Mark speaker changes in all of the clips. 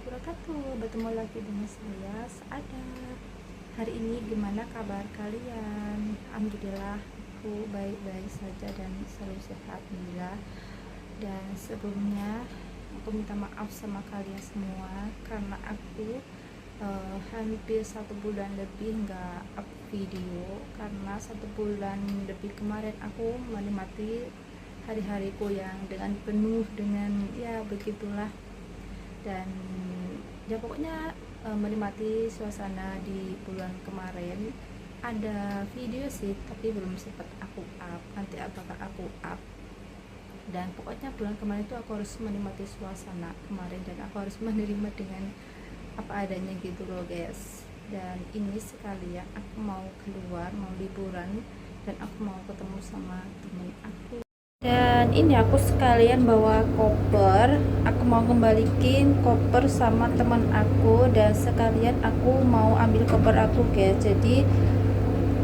Speaker 1: wabarakatuh. Bertemu lagi dengan saya Saada. Hari ini gimana kabar kalian? Alhamdulillah aku baik-baik saja dan selalu sehat, alhamdulillah. Dan sebelumnya aku minta maaf sama kalian semua karena aku hampir 1 bulan lebih nggak up video, karena 1 bulan lebih kemarin aku menikmati hari-hariku yang dengan penuh dengan ya begitulah. Dan ya pokoknya menikmati suasana di bulan kemarin. Ada video sih tapi belum sempat aku up, nanti bakal aku up. Dan pokoknya bulan kemarin itu aku harus menikmati suasana kemarin dan aku harus menerima dengan apa adanya gitu loh guys. Dan ini sekalian aku mau keluar, mau liburan, dan aku mau ketemu sama temen aku. Dan ini aku sekalian bawa koper, aku mau kembaliin koper sama teman aku, dan sekalian aku mau ambil koper aku guys. Jadi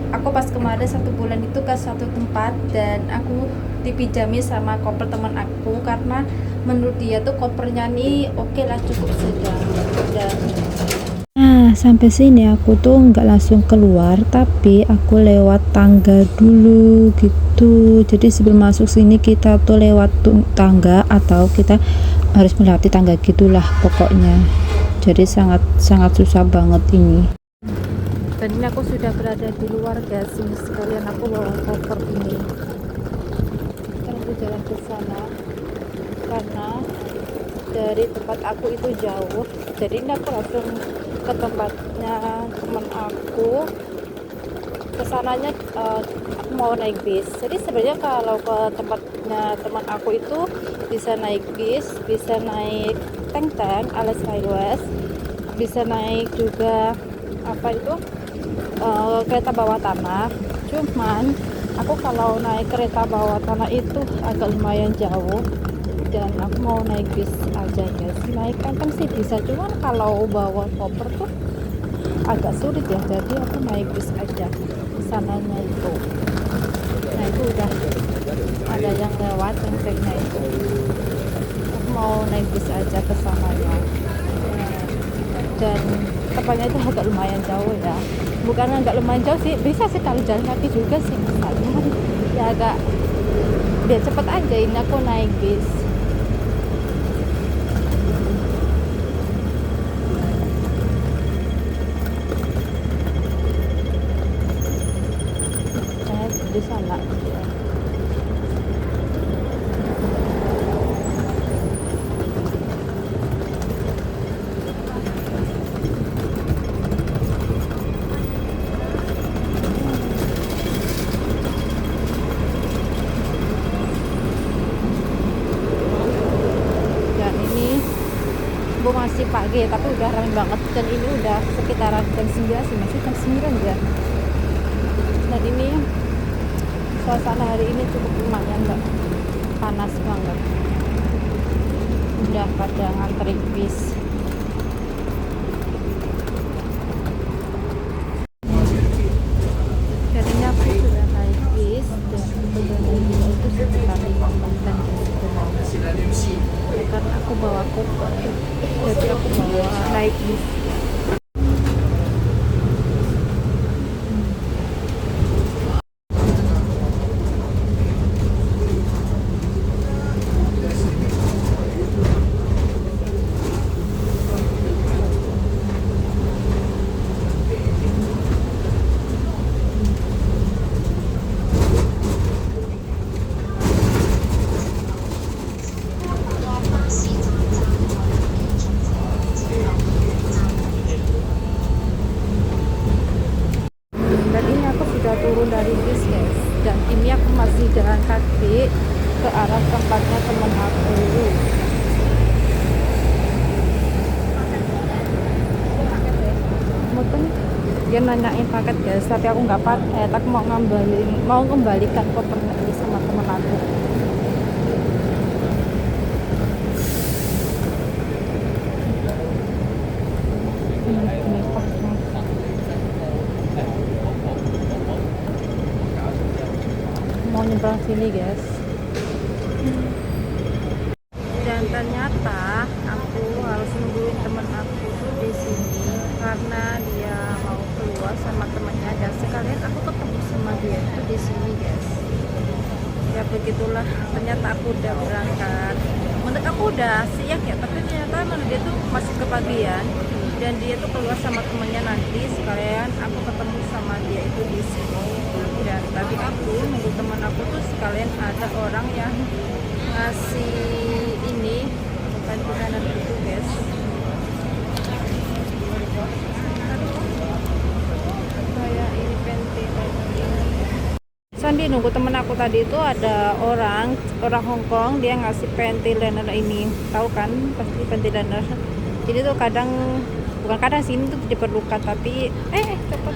Speaker 1: aku pas kemarin 1 bulan itu ke satu tempat dan aku dipinjami sama koper teman aku karena menurut dia tuh kopernya nih oke lah, cukup sedang. Dan nah, sampai sini aku tuh nggak langsung keluar, tapi aku lewat tangga dulu gitu. Jadi sebelum masuk sini kita tuh lewat tangga atau kita harus melewati tangga gitulah pokoknya. Jadi sangat susah banget ini. Dan ini aku sudah berada di luar guys. Ini sekalian aku bawa koper ini. Kan aku jalan ke sana karena dari tempat aku itu jauh. Jadi ini aku langsung ke tempatnya teman aku. Kesananya aku mau naik bis. Jadi sebenarnya kalau ke tempatnya teman aku itu bisa naik bis, bisa naik tank alias highways, bisa naik juga apa itu kereta bawah tanah. Cuman aku kalau naik kereta bawah tanah itu agak lumayan jauh dan aku mau naik bis aja guys. Naik tank sih bisa, cuman kalau bawa koper tuh agak sulit ya, jadi aku naik bis aja sananya itu. Nah itu udah ada yang lewat tank-tanknya itu, aku mau naik bis aja ke sananya. Dan tempatnya itu agak lumayan jauh ya, bukan agak lumayan jauh sih, bisa sih kalau jalan kaki juga sih misalnya ya, agak biar cepet aja ini aku naik bis. Di sana ya. Dan ini bu masih pagi tapi udah ramai banget, dan ini udah sekitaran jam 9 sih, masih jam 9 ya. Dan ini suasana hari ini cukup lumayan mbak, panas banget, udah pada ngantri bis. Jadinya aku sudah naik bis dan perjalanannya itu sekitar 5 menit sebenarnya ya, karena aku bawa koper jadi aku bawa naik bis. Dan ini aku sudah turun dari bis guys, dan ini aku masih jalan kaki ke arah tempatnya teman aku. Mungkin dia nanyain paket guys, tapi aku nggak paket, aku mau kembalikan kopernya ini sama teman aku. Ini paknya. Mau nyebrang sini guys. Dan ternyata aku harus nungguin temen karena dia mau keluar sama temannya dan sekalian aku ketemu sama dia itu di sini guys. Ya begitulah, ternyata aku udah berangkat. Menurut aku udah siap ya, tapi ternyata menurut dia tuh masih kebagian dan dia tuh keluar sama temennya, nanti sekalian aku ketemu sama dia itu di sini. Dan tadi aku nunggu teman aku tuh sekalian ada orang yang ngasih ini bukan makanan itu guys. Kayak ini penti sambil nunggu temen aku tadi itu ada orang Hongkong, dia ngasih panty liner ini, tahu kan pasti panty liner. Jadi tuh bukan kadang sini tuh diperlukan, tapi cepet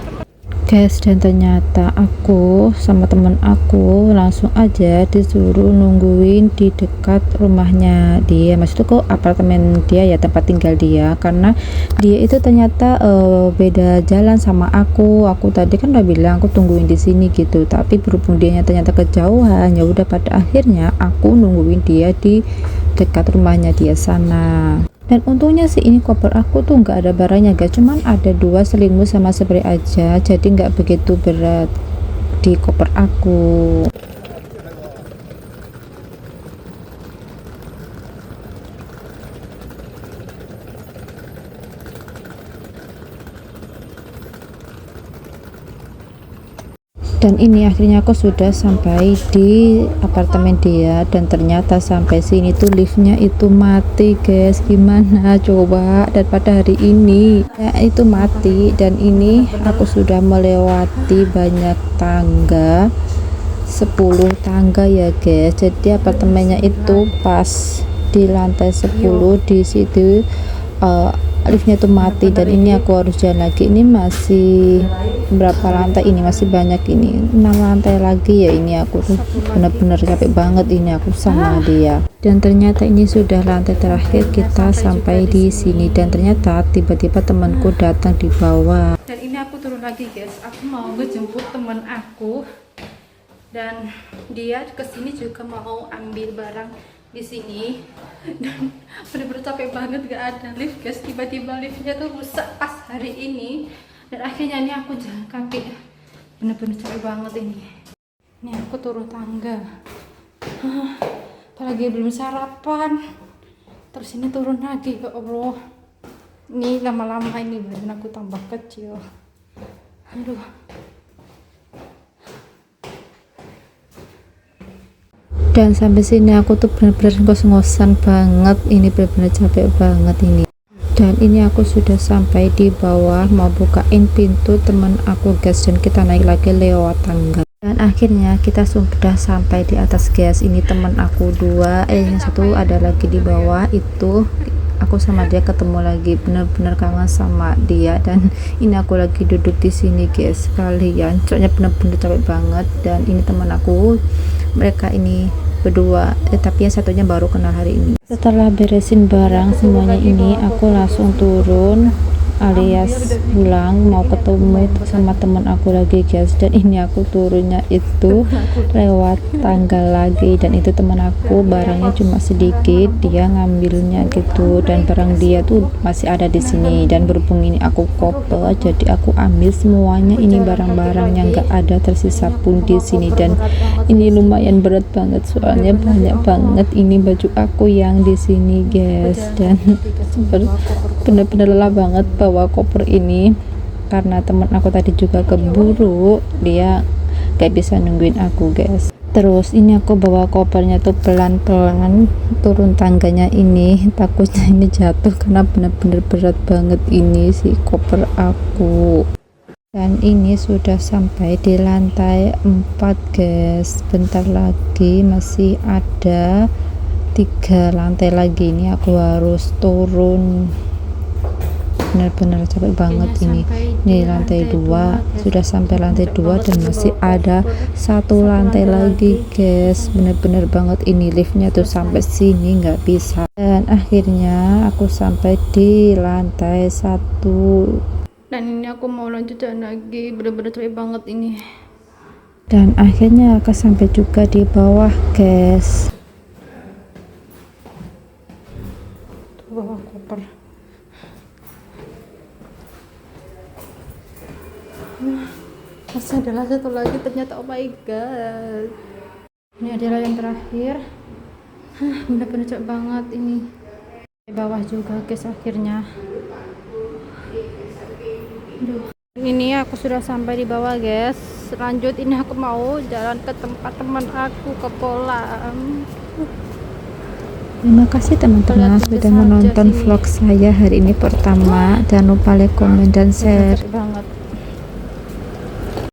Speaker 1: guys. Dan ternyata aku sama temen aku langsung aja disuruh nungguin di dekat rumahnya dia, maksudnya kok apartemen dia ya, tempat tinggal dia, karena dia itu ternyata beda jalan sama aku tadi kan udah bilang aku tungguin di sini gitu, tapi berhubung dia ternyata kejauhan, ya udah pada akhirnya aku nungguin dia di dekat rumahnya dia sana. Dan untungnya sih ini koper aku tuh nggak ada barangnya guys, cuman ada 2 selimut sama spray aja, jadi nggak begitu berat di koper aku. Dan ini akhirnya aku sudah sampai di apartemen dia, dan ternyata sampai sini tuh liftnya itu mati guys. Gimana coba, dan pada hari ini ya itu mati. Dan ini aku sudah melewati banyak tangga, 10 tangga ya guys. Jadi apartemennya itu pas di lantai 10, di situ liftnya tuh mati, dan ini aku harus jalan lagi. Ini masih berapa lantai, ini masih banyak, ini 6 lantai lagi ya. Ini aku tuh bener-bener capek banget ini aku sama dia. Dan ternyata ini sudah lantai terakhir kita sampai di sini, dan ternyata tiba-tiba temanku datang di bawah. Dan ini aku turun lagi guys, aku mau ngejemput teman aku, dan dia kesini juga mau ambil barang di sini. Dan bener-bener capek banget, gak ada lift guys, tiba-tiba liftnya tuh rusak pas hari ini, dan akhirnya ini aku jalan kaki. Bener-bener capek banget ini. Ini aku turun tangga, apalagi belum sarapan, terus ini turun lagi, ya Allah. Ini lama-lama ini badan aku tambah kecil. Aduh. Dan sampai sini aku tuh bener-bener ngos-ngosan banget, ini bener-bener capek banget ini. Dan ini aku sudah sampai di bawah, mau bukain pintu teman aku guys, dan kita naik lagi lewat tangga. Dan akhirnya kita sudah sampai di atas guys. Ini teman aku 2, yang satu ada lagi di bawah itu. Aku sama dia ketemu lagi, bener-bener kangen sama dia. Dan ini aku lagi duduk di sini guys sekalian, soalnya bener-bener capek banget. Dan ini teman aku, mereka ini berdua, tapi yang satunya baru kenal hari ini. Setelah beresin barang semuanya ini, aku langsung turun alias pulang, mau ketemu sama teman aku lagi guys. Dan ini aku turunnya itu lewat tangga lagi, dan itu teman aku barangnya cuma sedikit, dia ngambilnya gitu, dan barang dia tuh masih ada di sini. Dan berhubung ini aku koper, jadi aku ambil semuanya, ini barang-barang yang gak ada tersisa pun di sini. Dan ini lumayan berat banget, soalnya banyak banget ini baju aku yang di sini guys. Dan bener-bener lelah banget bawa koper ini, karena teman aku tadi juga keburu, dia gak bisa nungguin aku guys. Terus ini aku bawa kopernya tuh pelan-pelan turun tangganya, ini takutnya ini jatuh karena bener-bener berat banget ini si koper aku. Dan ini sudah sampai di lantai 4 guys, bentar lagi masih ada 3 lantai lagi, ini aku harus turun. Benar-benar capek banget ini lantai 2, sudah sampai lantai 2, dan masih ada 1 lantai lagi guys. Bener-bener banget ini liftnya tuh sampai sini nggak bisa. Dan akhirnya aku sampai di lantai 1, dan ini aku mau lanjut jalan lagi, bener-bener capek banget ini. Dan akhirnya aku sampai juga di bawah guys, bawah koper. Masih adalah satu lagi ternyata, oh my god, ini adalah yang terakhir. Bener-bener capek banget ini. Di bawah juga guys akhirnya. Aduh. Ini aku sudah sampai di bawah guys. Lanjut, ini aku mau jalan ke tempat teman aku ke Polang.
Speaker 2: Terima kasih teman-teman sudah menonton vlog saya hari ini pertama. Jangan lupa like, komen, dan share.